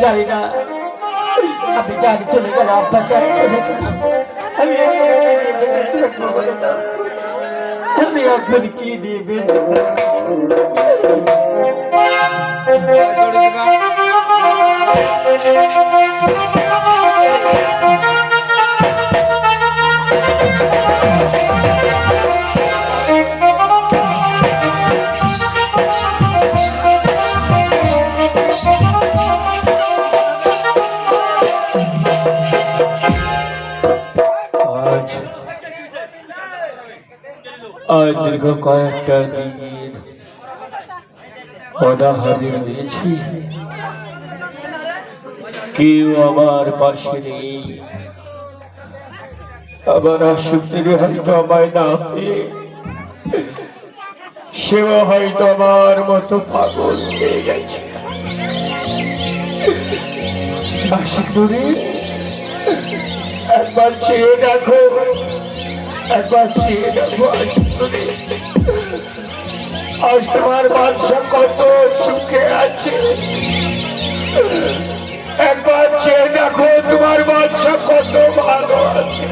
জানি না আপনি জানি চলে গেল আব্বা জানি চলে গেল আমি এখন কি নিয়ে বেঁচে আজ দীর্ঘ কয়েকটা দিন অনাহারে রয়েছি, কেউ আমার পাশে নেই। আমার আসক্তি হয়তো আমায় না পেয়ে সেও হয়তো আমার মতো পাগল হয়ে গেছে। একবার চেয়ে দেখো, একবার চেয়ে দেখো আজ তোমার বাচ্চা কত সুখে আছে। একবার চেয়ে দেখো তোমার বাচ্চা কত ভালো আছে।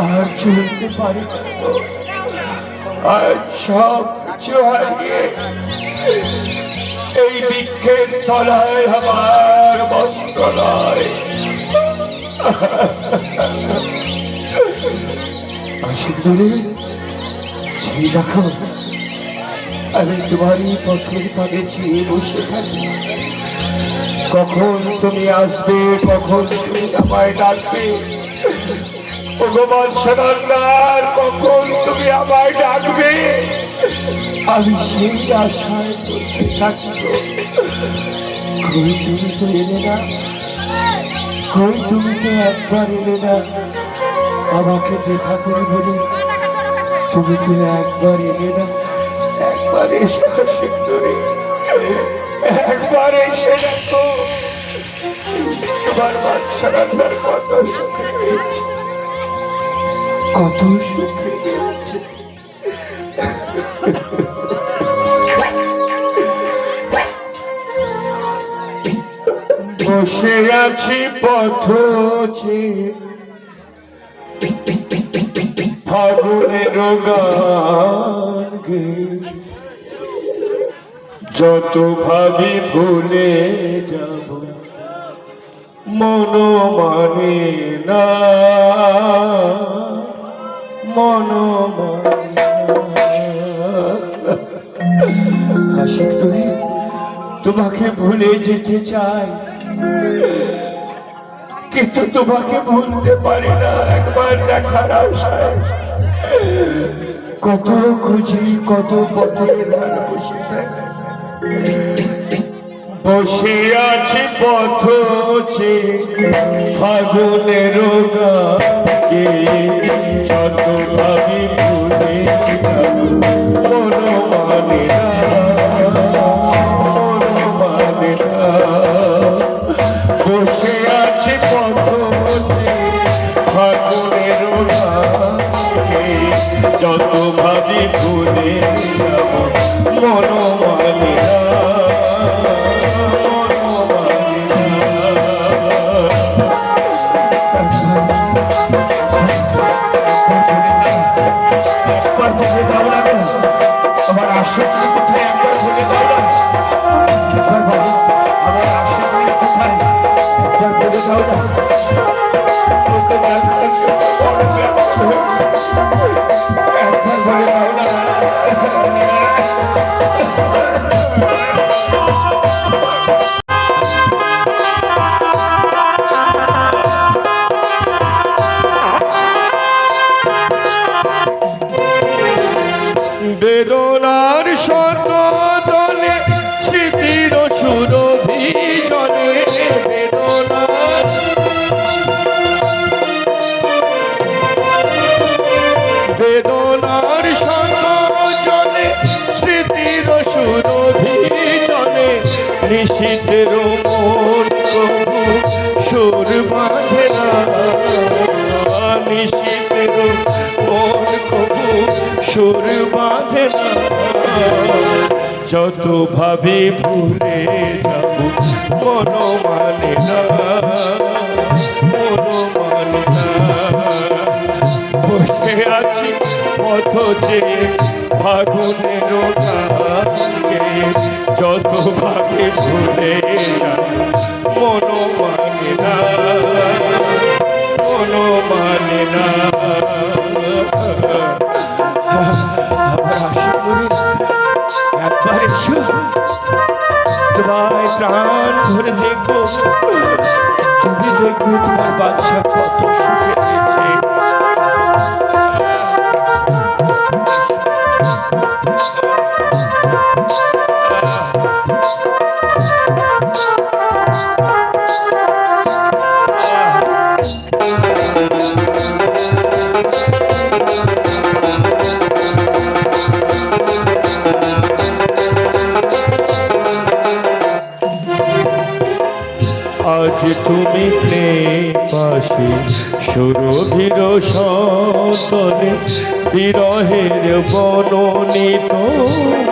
আর চলতে পারি আর সব কিছু হারিয়ে এই বৃক্ষের তলায় আমার বস্ত্রালয়। দেখো আমি তোমারই পথের পানে চেয়ে বসে থাকি, কখন তুমি আসবে, কখন তুমি আমায় ডাকবে। ভগবান সনন্দার কখন তুমি আমায় ডাকবে, আমি সেই আশায় বসে থাকব। কই তুমি তো এলে না, কই তুমি তো একবার এলে না আমাকে দেখা করে বলে। তুমি তো একবার এলে না, একবার এসে সুন্দরী, একবার এসে দেখো তোমার বাচ্চা রান্নার কত সুখে পেয়েছে, কত সুখে পেয়েছে। বসে আছি পথ চেয়ে ফাগুনের গান গেয়ে, যত ভাবি ভুলে যাব মন মানে না, মন মানে। তোমাকে ভুলে যেতে চাই কিন্তু তোমাকে ভুলতে পারি না। একবার দেখার আশায় কত খুঁজি, কত পথে বসে থাকি। বসে আছি পথ চেয়ে ফাগুনের গাকে, যত ভাবি ভুলে যাব মন মানে না, মন মানে না। বসে আছি পথ চেয়ে ফাগুনের গাকে, যত ভাবি ভুলে যাব মন মানে না। আমার আসক্তি কোথায় একবার ভুলে দাও না, আমার আসক্তি কোথায় একবার ভুলে দাও না। একবার ভুলে দাও না। বেদনার শত জলে স্মৃতির সুরভি জলে, বেদনার শত জলে স্মৃতির সুরভি জলে, নিশীথের মন কবু সুর বাঁধে না, নিশীথের মন কবু সুর বাঁধে না। যত ভাবি ভুলে যাব মন মানে না, মন মানে না। বসে আছি পথ চেয়ে ফাগুনের গানে, যত ভাবি ভুলে যাব মন মানে না, মন মানে না। একবার এসো, তোমায় প্রাণ ধরে দেখবো, তুমি দেখবে তোমার বাচ্চা কত সুখে রয়েছে। আজ তুমি পাশে সুরভির সতনে, বিরহের বননি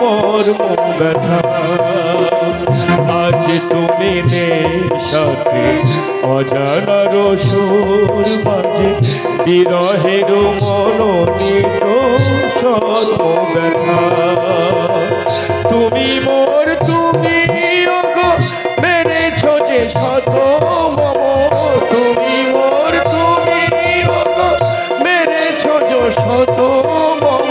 মর্ম ব্যথা। আজ তুমি সাথে অজানার সুর বাজে, বিরহের মনোনীত সর্ব ব্যথা। তুমি মোর তুমি মেরেছ যে শত মম, তুমি মোর তুমি মেরেছ যে শত মম।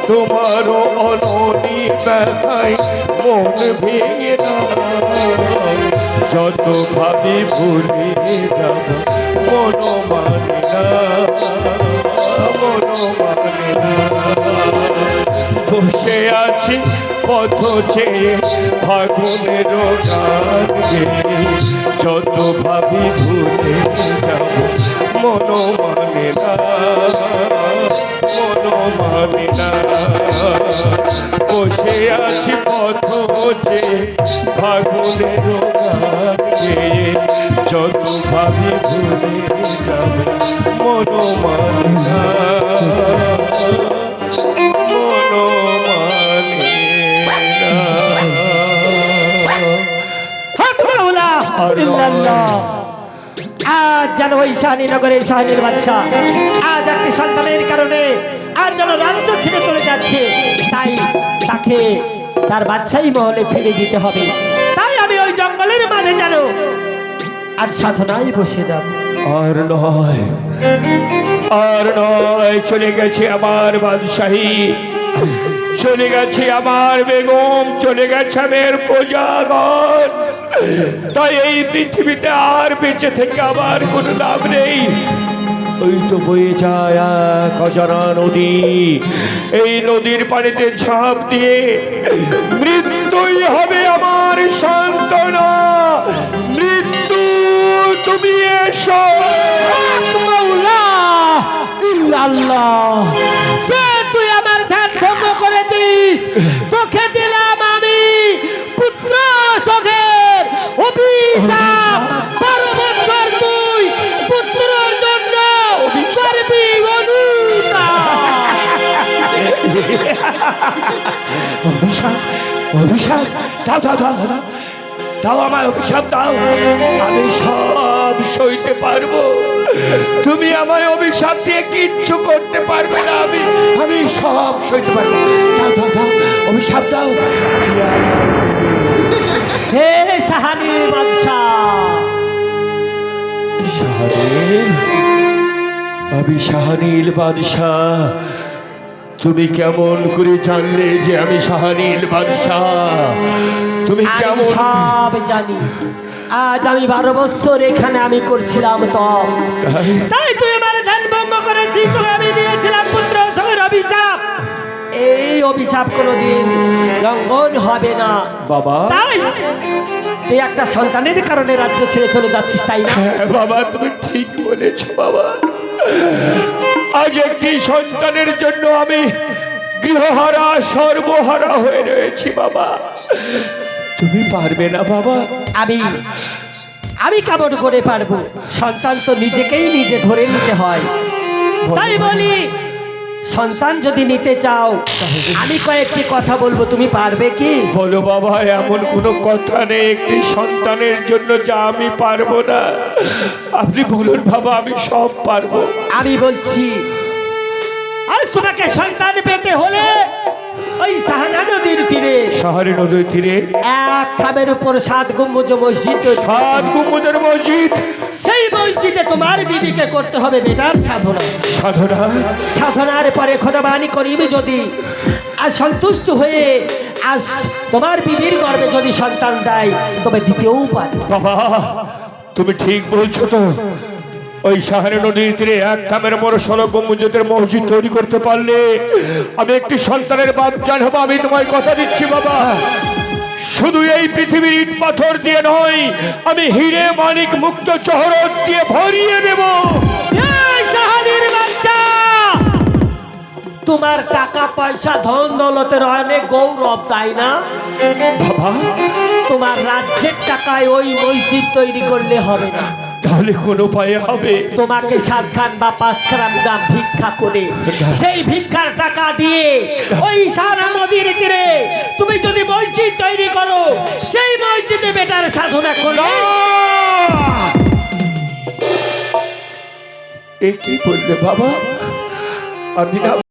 তোমার অননি ব্যথায় মন ভেঙে না, যত ভাবি ভুলে যাব মন মানে না, মন মানে না। বসে আছি পথ চেয়ে ফাগুনের গান গেয়ে, যত ভাবি ভুলে যাব মন মানে না, মন মানে না। বসে আছি পথ চেয়ে ফাগুনের গান গেয়ে, যত ভাবি ভুলে যাব মন মানে না, মন মানে না। আজ যেন ওই শাহীনগরের শাহীনের বাদশা আজ একটি সন্তানের কারণে আজ যেন রাজ্য ছেড়ে চলে যাচ্ছে, তাই তাকে তার বাদশাহী মহলে ফিরে দিতে হবে। তাই আমি ওই জঙ্গলের মাঝে যেন আজ সাধনায় বসে যাব। আর নয়, আর নয়, চলে গেছে আমার বাদশাহী, চলে গেছে আমার বেগম, চলে গেছে আমার প্রজাগণ। তাই এই পৃথিবীতে আর বেঁচে থেকে আমার কোনো লাভ নেই। ওই তো বয়ে যায় এক অজানা নদী, এই নদীর পানিতে ঝাঁপ দিয়ে মৃত্যুই হবে আমার সান্ত্বনা। মৃত্যু তুমি এসো। তুই আমার ধ্যান ভঙ্গ করেছিস, তোকে দিলাম আমি পুত্র সখের অভিশাপ। 12 বছর তুই পুত্রের জন্য করবি অভিশাপ, অভিশাপ দাও দাও দাও দাও দাও, আমার অভিশাপ দাও, আমি সব সইতে পারবো। তুমি আমার অভিশাপ দিয়ে কিচ্ছু করতে পারবে না, আমি সব সইতে পারবো। দাও দাও দাও, অভিশাপ দাও। হে শাহীনের বাদশাহ, শাহীন, আমি শাহীন বাদশাহ। তুমি কেমন করে জানলে যে আমি শাহীন বাদশাহ? তুমি কেমন? সব জানি। আজ আমি 12 বছর এখানে আমি করছিলাম তপ, তাই তুই আমার ধ্যান ভঙ্গ করেছিস, তোকে আমি দিয়েছিলাম পুত্র সখের অভিশাপ। এই অভিশাপ কোনোদিন লঙ্ঘন হবে না বাবা। তাই তুই একটা সন্তানের কারণে রাজ্য ছেড়ে চলে যাচ্ছিস, তাই না? হ্যাঁ বাবা, তুমি ঠিক বলেছো বাবা। আজ একটি সন্তানের জন্য আমি গৃহহারা সর্বহারা হয়ে রয়েছি বাবা। তুমি পারবে না বাবা? আমি কেমন করে পারবো? সন্তান তো নিজেকেই নিজে ধরে নিতে হয়। তাই বলি, সন্তান যদি নিতে চাও, আমি কয়েকটি কথা বলবো, তুমি পারবে কি? বলো বাবা, এমন কোনো কথা নেই একটি সন্তানের জন্য যা আমি পারবো না। আপনি বলুন বাবা, আমি সব পারবো। আমি বলছি, আজ তোমাকে সন্তান পেতে হলে ওই সাহানা নদীর তীরে, শহরে নদীর তীরে এক খামের উপর 7 গম্বুজ মসজিদ তৈরি। 7 গম্বুজের মসজিদ। সেই মসজিদে তোমার বিবিকে করতে হবে বেটার সাধনা। সাধনা? সাধনার পরে খোদাবানি করিম যদি আজ সন্তুষ্ট হয়ে আজ তোমার বিবির গর্ভে যদি সন্তান দেয়, তবে দিতেও পারে। বাবা তুমি ঠিক বলছো তো? ওই শাহরে নদীর তীরে এক খামের বড় 16 গম্বুজের মসজিদ তৈরি করতে পারলে আমি একটি সন্তানের বাপজান হব। আমি তোমায় কথা দিচ্ছি বাবা, শুধু এই পৃথিবীর ইট পাথর দিয়ে নয়, আমি হিরে মানিক মুক্ত চহরত দিয়ে ভরিয়ে দেব। এই শাহালির বাচ্চা, তোমার টাকা পয়সা ধন দৌলতের অনেক গৌরব, তাই না? বাবা তোমার রাজ্যের টাকায় ওই মসজিদ তৈরি করলে হবে না। তাহলে কোন উপায়ে হবে? তোমাকে 7 খান বা 5 গ্রাম ভিক্ষা করে, সেই ভিক্ষার টাকা দিয়ে ওই সারা নদীর তীরে তুমি যদি মসজিদ তৈরি করো, সেই মসজিদে বেটার সাধনা করবে। এ কি বললে বাবা? আমি না